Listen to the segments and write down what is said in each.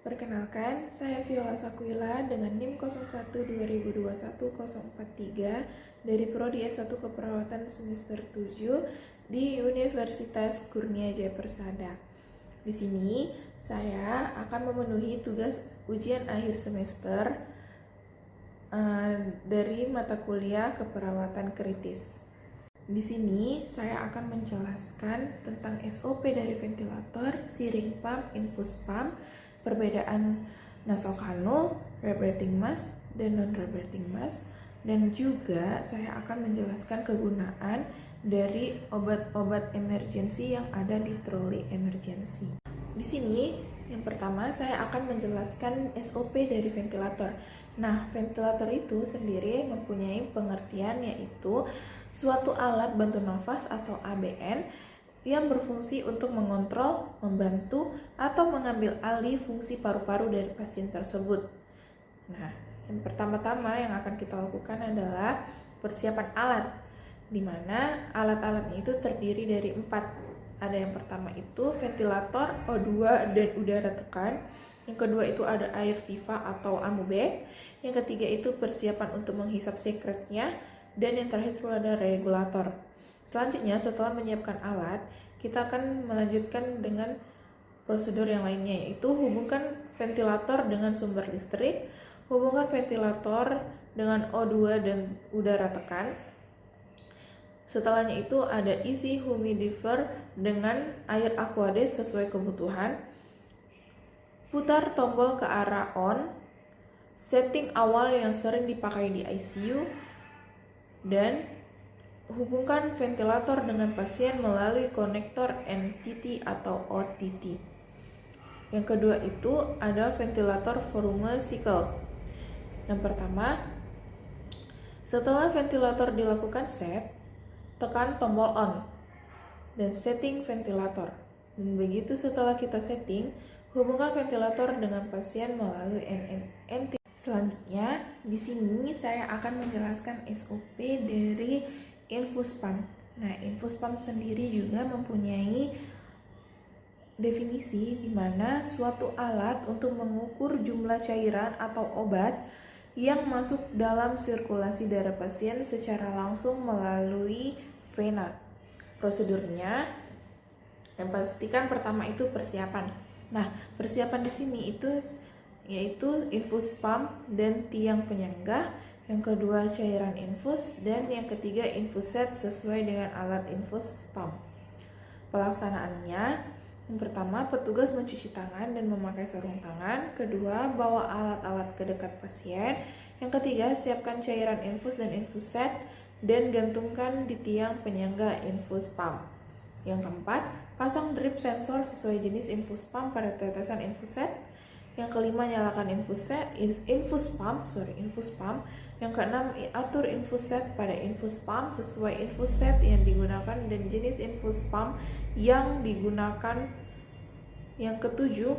Perkenalkan, saya Viola Sakuila dengan NIM 01-2021-043 dari Prodi S1 Keperawatan semester 7 di Universitas Kurnia Jaya Persada. Di sini, saya akan memenuhi tugas ujian akhir semester dari mata kuliah keperawatan kritis. Di sini, saya akan menjelaskan tentang SOP dari ventilator, syringe pump, infus pump, perbedaan nasal kanul, rebreathing mask, dan non-rebreathing mask, dan juga saya akan menjelaskan kegunaan dari obat-obat emergency yang ada di troli emergency. Di sini, yang pertama saya akan menjelaskan SOP dari ventilator. Nah, ventilator itu sendiri mempunyai pengertian yaitu suatu alat bantu nafas atau ABN yang berfungsi untuk mengontrol, membantu, atau mengambil alih fungsi paru-paru dari pasien tersebut. Nah, yang pertama-tama yang akan kita lakukan adalah persiapan alat, di mana alat-alatnya itu terdiri dari 4. Ada yang pertama itu ventilator, O2, dan udara tekan. Yang kedua itu ada air viva atau amubek. Yang ketiga itu persiapan untuk menghisap sekretnya. Dan yang terakhir itu ada regulator. Selanjutnya, setelah menyiapkan alat, kita akan melanjutkan dengan prosedur yang lainnya, yaitu hubungkan ventilator dengan sumber listrik, hubungkan ventilator dengan O2 dan udara tekan. Setelahnya itu ada isi humidifier dengan air aquades sesuai kebutuhan. Putar tombol ke arah on, setting awal yang sering dipakai di ICU, dan hubungkan ventilator dengan pasien melalui konektor NTT atau OTT. Yang kedua itu ada ventilator volume cycle. Yang pertama, setelah ventilator dilakukan set, tekan tombol on dan setting ventilator. Dan begitu setelah kita setting, hubungkan ventilator dengan pasien melalui NTT. Selanjutnya, di sini saya akan menjelaskan SOP dari infus pump. Nah, infus pump sendiri juga mempunyai definisi di mana suatu alat untuk mengukur jumlah cairan atau obat yang masuk dalam sirkulasi darah pasien secara langsung melalui vena. Prosedurnya, yang pastikan pertama itu persiapan. Nah, persiapan di sini itu yaitu infus pump dan tiang penyangga, yang kedua cairan infus, dan yang ketiga infus set sesuai dengan alat infus pump. Pelaksanaannya, yang pertama petugas mencuci tangan dan memakai sarung tangan, kedua bawa alat-alat ke dekat pasien, yang ketiga siapkan cairan infus dan infus set dan gantungkan di tiang penyangga infus pump. Yang keempat, pasang drip sensor sesuai jenis infus pump pada tetesan infus set. Yang kelima, nyalakan infus pump. Yang keenam, atur infus set pada infus pump sesuai infus set yang digunakan dan jenis infus pump yang digunakan. Yang ketujuh,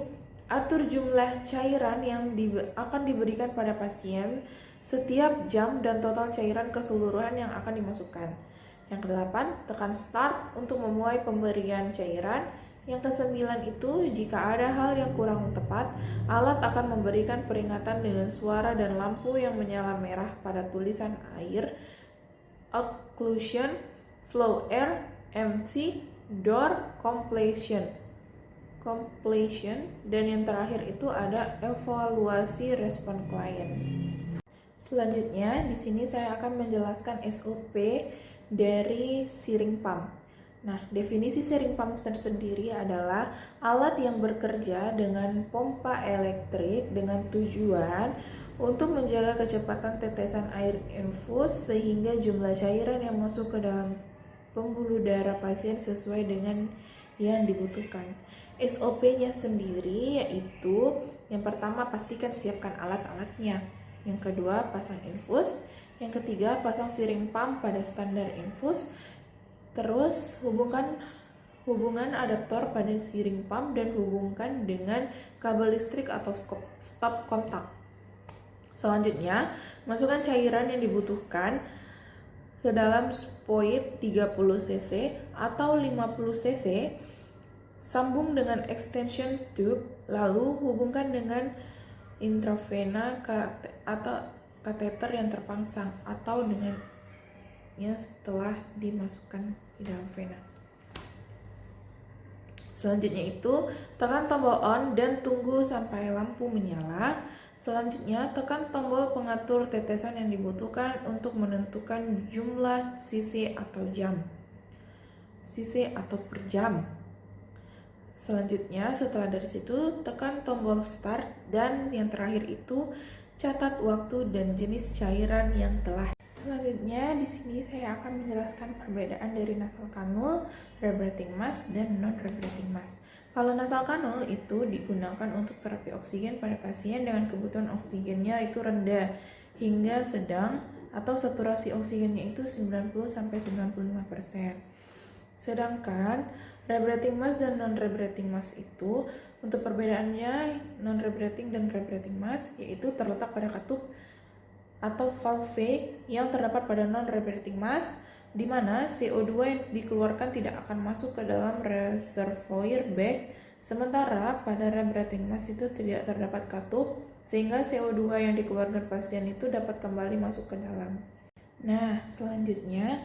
atur jumlah cairan yang akan diberikan pada pasien setiap jam dan total cairan keseluruhan yang akan dimasukkan. Yang kedelapan, tekan start untuk memulai pemberian cairan. Yang kesembilan itu, jika ada hal yang kurang tepat, alat akan memberikan peringatan dengan suara dan lampu yang menyala merah pada tulisan air, occlusion, flow air, empty, door, completion. Dan yang terakhir itu ada evaluasi respon klien. Selanjutnya, di sini saya akan menjelaskan SOP dari syringe pump. Nah, definisi syringe pump tersendiri adalah alat yang bekerja dengan pompa elektrik dengan tujuan untuk menjaga kecepatan tetesan air infus sehingga jumlah cairan yang masuk ke dalam pembuluh darah pasien sesuai dengan yang dibutuhkan. SOP-nya sendiri yaitu yang pertama pastikan siapkan alat-alatnya. Yang kedua, pasang infus. Yang ketiga, pasang syringe pump pada standar infus. Terus hubungan adaptor pada syringe pump dan hubungkan dengan kabel listrik atau stop kontak. Selanjutnya, masukkan cairan yang dibutuhkan ke dalam spoit 30 cc atau 50 cc. Sambung dengan extension tube Lalu hubungkan dengan intravena atau kateter yang terpasang atau dengannya setelah dimasukkan di dalam vena. Selanjutnya itu, tekan tombol on dan tunggu sampai lampu menyala. Selanjutnya, tekan tombol pengatur tetesan yang dibutuhkan untuk menentukan jumlah cc atau jam. cc atau per jam. Selanjutnya, setelah dari situ, tekan tombol start dan yang terakhir itu catat waktu dan jenis cairan yang telah. Selanjutnya, di sini saya akan menjelaskan perbedaan dari nasal kanul, rebreathing mask, dan non-rebreathing mask. Kalau nasal kanul itu digunakan untuk terapi oksigen pada pasien dengan kebutuhan oksigennya itu rendah hingga sedang atau saturasi oksigennya itu 90-95%. Sedangkan rebreathing mask dan non-rebreathing mask itu untuk perbedaannya non-rebreathing dan rebreathing mask yaitu terletak pada katup atau valve yang terdapat pada non-rebreathing mask, di mana CO2 yang dikeluarkan tidak akan masuk ke dalam reservoir bag, sementara pada rebreathing mask itu tidak terdapat katup, sehingga CO2 yang dikeluarkan pasien itu dapat kembali masuk ke dalam. Nah, selanjutnya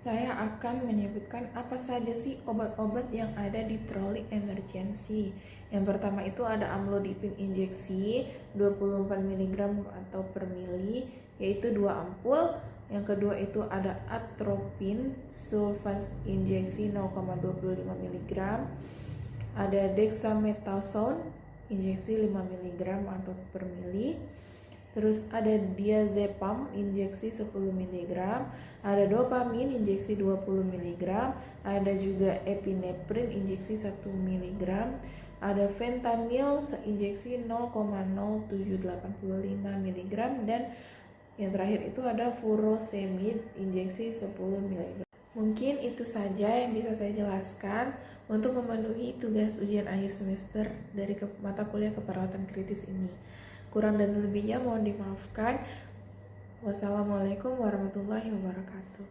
saya akan menyebutkan apa saja sih obat-obat yang ada di troli emergency. Yang pertama itu ada amlodipin injeksi 24 mg atau per mili, yaitu 2 ampul. Yang kedua itu ada atropin sulfat injeksi 0,25 mg. Ada dexamethasone injeksi 5 mg atau per mili. Terus ada diazepam injeksi 10 mg, ada dopamin injeksi 20 mg, ada juga epinephrine injeksi 1 mg, ada fentanyl injeksi 0,0785 mg, dan yang terakhir itu ada furosemide injeksi 10 mg. Mungkin itu saja yang bisa saya jelaskan untuk memenuhi tugas ujian akhir semester dari mata kuliah keperawatan kritis ini. Kurang dan lebihnya mohon dimaafkan. Wassalamualaikum warahmatullahi wabarakatuh.